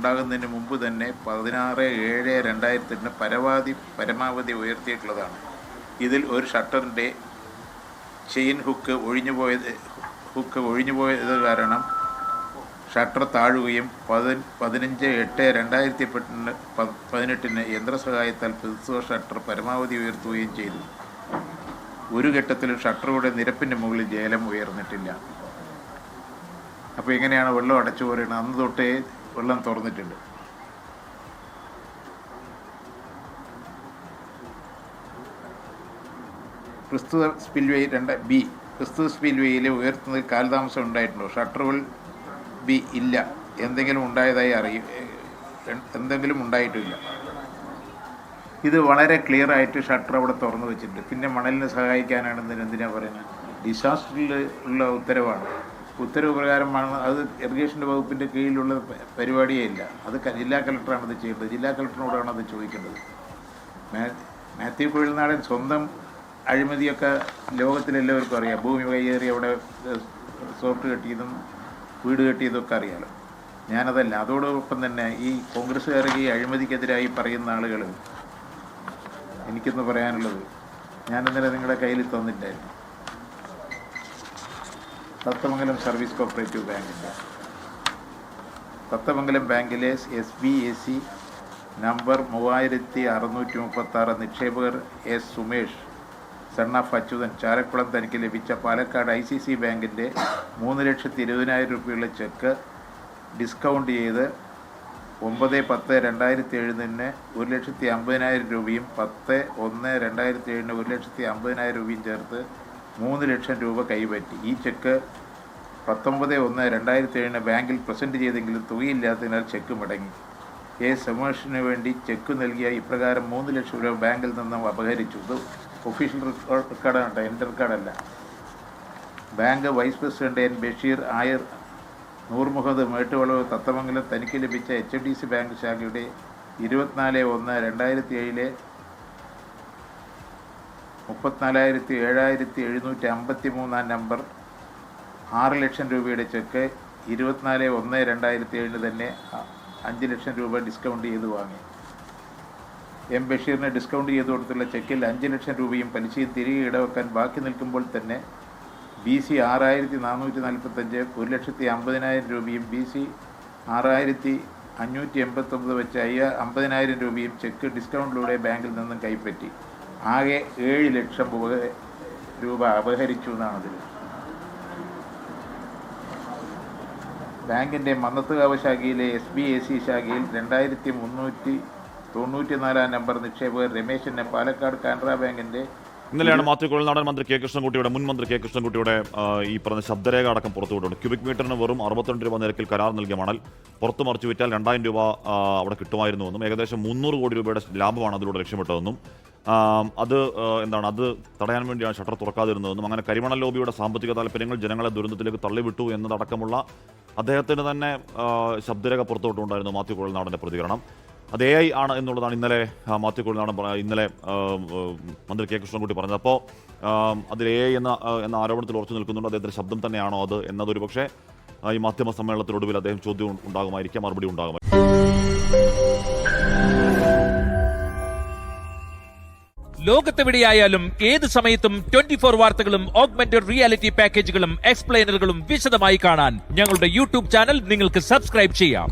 ഉണ്ടാകുന്നതിന് മുമ്പ് തന്നെ 16/7/2008 പരമാവധി ഉയർത്തിയിട്ടുള്ളതാണ്. ഇതിൽ ഒരു ഷട്ടറിൻ്റെ ചെയിൻ ഹുക്ക് ഒഴിഞ്ഞുപോയത് കാരണം ഷട്ടർ താഴുകയും 15/8/2018 യന്ത്രസഹായത്താൽ പ്രസ്തുത ഷട്ടർ പരമാവധി ഉയർത്തുകയും ചെയ്തു. ഒരു ഘട്ടത്തിലും ഷട്ടറുടെ നിരപ്പിൻ്റെ മുകളിൽ ജലം ഉയർന്നിട്ടില്ല. അപ്പോൾ എങ്ങനെയാണ് വെള്ളം അടച്ചു പോരുന്നത്? അന്ന് തൊട്ടേ വെള്ളം തുറന്നിട്ടുണ്ട്. പ്രസ്തുത സ്പിൽവേ പ്രസ്തുത സ്പിൽവേയിൽ ഉയർത്തുന്നതിൽ കാലതാമസം ഉണ്ടായിട്ടുണ്ടോ? ഷട്ടറുകൾ ബി ഇല്ല. എന്തെങ്കിലും ഉണ്ടായിട്ടില്ല. ഇത് വളരെ ക്ലിയർ ആയിട്ട് ഷട്ടർ അവിടെ തുറന്നു വെച്ചിട്ടുണ്ട്. പിന്നെ മണലിനെ സഹായിക്കാനാണെന്ന് എന്തിനാ പറയുന്നത്? ഡിസാസ്റ്ററിൽ ഉള്ള ഉത്തരവാണ്. ഉത്തരവ് പ്രകാരമാണ്. അത് ഇറിഗേഷൻ്റെ വകുപ്പിൻ്റെ കീഴിലുള്ള പരിപാടിയേ ഇല്ല. അത് ജില്ലാ കളക്ടറാണ് അത് ചെയ്യേണ്ടത്. ജില്ലാ കളക്ടറിനോടാണ് അത് ചോദിക്കേണ്ടത്. മാത്യു കുഴൽനാടൻ സ്വന്തം അഴിമതിയൊക്കെ ലോകത്തിലെല്ലാവർക്കും അറിയാം. ഭൂമി കയ്യേറി അവിടെ റിസോർട്ട് കെട്ടിയതും വീട് കെട്ടിയതൊക്കെ അറിയാമല്ലോ. ഞാനതല്ല. അതോടൊപ്പം തന്നെ ഈ കോൺഗ്രസ്സുകാർക്ക് ഈ അഴിമതിക്കെതിരായി പറയുന്ന ആളുകൾ, എനിക്കൊന്ന് പറയാനുള്ളത്, ഞാനിന്നലെ നിങ്ങളുടെ കയ്യിൽ തന്നിട്ടായിരുന്നു. തത്തമംഗലം സർവീസ് കോപ്പറേറ്റീവ് ബാങ്കിൻ്റെ തത്തമംഗലം ബാങ്കിലെ SBAC നമ്പർ 3636 നിക്ഷേപകർ S. Sumesh, son of Achuthan, Chalakkulam തനിക്ക് ലഭിച്ച പാലക്കാട് ICC ബാങ്കിൻ്റെ 3,20,000 രൂപയുള്ള ചെക്ക് ഡിസ്കൗണ്ട് ചെയ്ത് 9/10/2007 1,50,000 രൂപയും 10/1/2007 1,50,000 രൂപയും ചേർത്ത് 3 ലക്ഷം രൂപ കൈപ്പറ്റി. ഈ ചെക്ക് 19/1/2007 ബാങ്കിൽ പ്രസൻറ്റ് ചെയ്തെങ്കിലും തുകയില്ലാത്തതിനാൽ ചെക്ക് മുടങ്ങി. സുമേഷിന് വേണ്ടി ചെക്ക് നൽകിയ ഇപ്രകാരം 3 ലക്ഷം രൂപ ബാങ്കിൽ നിന്നും അപഹരിച്ചു. ഇത് ഒഫീഷ്യൽ റെക്കോർഡാണ്, എൻ്റെ റെക്കോർഡല്ല. Bank vice president N. Basheer, ആയർ നൂർ മുഹമ്മദ്, മേട്ടുവളവ്, തത്തമംഗലം തനിക്ക് ലഭിച്ച HDFC ബാങ്ക് ശാഖയുടെ 24/1/2007 34,753 നമ്പർ 6 ലക്ഷം രൂപയുടെ ചെക്ക് 24/1/2007 തന്നെ 5 ലക്ഷം രൂപ ഡിസ്കൗണ്ട് ചെയ്ത് വാങ്ങി. M. ബഷീറിന് ഡിസ്കൗണ്ട് ചെയ്ത് കൊടുത്തുള്ള ചെക്കിൽ 5 ലക്ഷം രൂപയും പലിശയും തിരികെ ഇടവെക്കാൻ ബാക്കി നിൽക്കുമ്പോൾ തന്നെ BC 6,445 1,50,000 രൂപയും BC 6,589 വെച്ച് 50,000 രൂപയും ചെക്ക് ഡിസ്കൗണ്ടിലൂടെ ബാങ്കിൽ നിന്നും കൈപ്പറ്റി. ആകെ 7 ലക്ഷം രൂപ അപഹരിച്ചു എന്നാണതിൽ. ബാങ്കിൻ്റെ മന്നത്തുകാവ് ശാഖയിലെ SBAC ശാഖയിൽ 2,394 നമ്പർ നിക്ഷേപകർ രമേശന്, പാലക്കാട് കാനറ ബാങ്കിൻ്റെ ഇന്നലെയാണ് മാത്യു കുഴൽനാടൻ മന്ത്രി K. കൃഷ്ണൻകുട്ടിയുടെ മുൻ മന്ത്രി K. കൃഷ്ണൻകുട്ടിയുടെ ഈ പറഞ്ഞ ശബ്ദരേഖ അടക്കം പുറത്തുവിട്ടുണ്ട്. ക്യൂബിക് മീറ്ററിന് വെറും 62 രൂപ നിരക്കിൽ കരാർ നൽകിയ മണൽ പുറത്ത് മറിച്ചു വിറ്റാൽ 2,000 രൂപ അവിടെ കിട്ടുമായിരുന്നുവെന്നും ഏകദേശം 300 കോടി രൂപയുടെ ലാഭമാണ് അതിലൂടെ ലക്ഷ്യമിട്ടതെന്നും അത് തടയാൻ വേണ്ടിയാണ് ഷട്ടർ തുറക്കാതിരുന്നതെന്നും അങ്ങനെ കരിമണൽ ലോബിയുടെ സാമ്പത്തിക താല്പര്യങ്ങൾ ജനങ്ങളെ ദുരന്തത്തിലേക്ക് തള്ളിവിട്ടു എന്നതടക്കമുള്ള അദ്ദേഹത്തിന് തന്നെ ശബ്ദരേഖ പുറത്തുവിട്ടുണ്ടായിരുന്നു മാത്യു കുഴൽനാടൻ്റെ പ്രതികരണം. അത് AI ആണ് എന്നുള്ളതാണ് ഇന്നലെ മാത്യു കുഴൽനാടൻ ഇന്നലെ മന്ത്രി K. കൃഷ്ണൻകുട്ടി പറഞ്ഞത്. അപ്പോൾ അതിൽ AI എന്ന ആരോപണത്തിൽ ഉറച്ചു നിൽക്കുന്നുണ്ട്. അദ്ദേഹത്തിൻ്റെ ശബ്ദം തന്നെയാണോ അത് എന്നതൊരു പക്ഷേ ഈ മാധ്യമ സമ്മേളനത്തിനൊടുവിൽ അദ്ദേഹം ചോദ്യം ഉണ്ടാകുമായിരിക്കാം, മറുപടി ഉണ്ടാകുമായിരിക്കും. ലോകത്തെവിടെയായാലും ഏത് സമയത്തും 24 വാർത്തകളും ഓഗ്മെന്റഡ് റിയാലിറ്റി പാക്കേജുകളും എക്സ്പ്ലെയിനറുകളും വിശദമായി കാണാൻ ഞങ്ങളുടെ YouTube ചാനൽ നിങ്ങൾക്ക് സബ്സ്ക്രൈബ് ചെയ്യാം.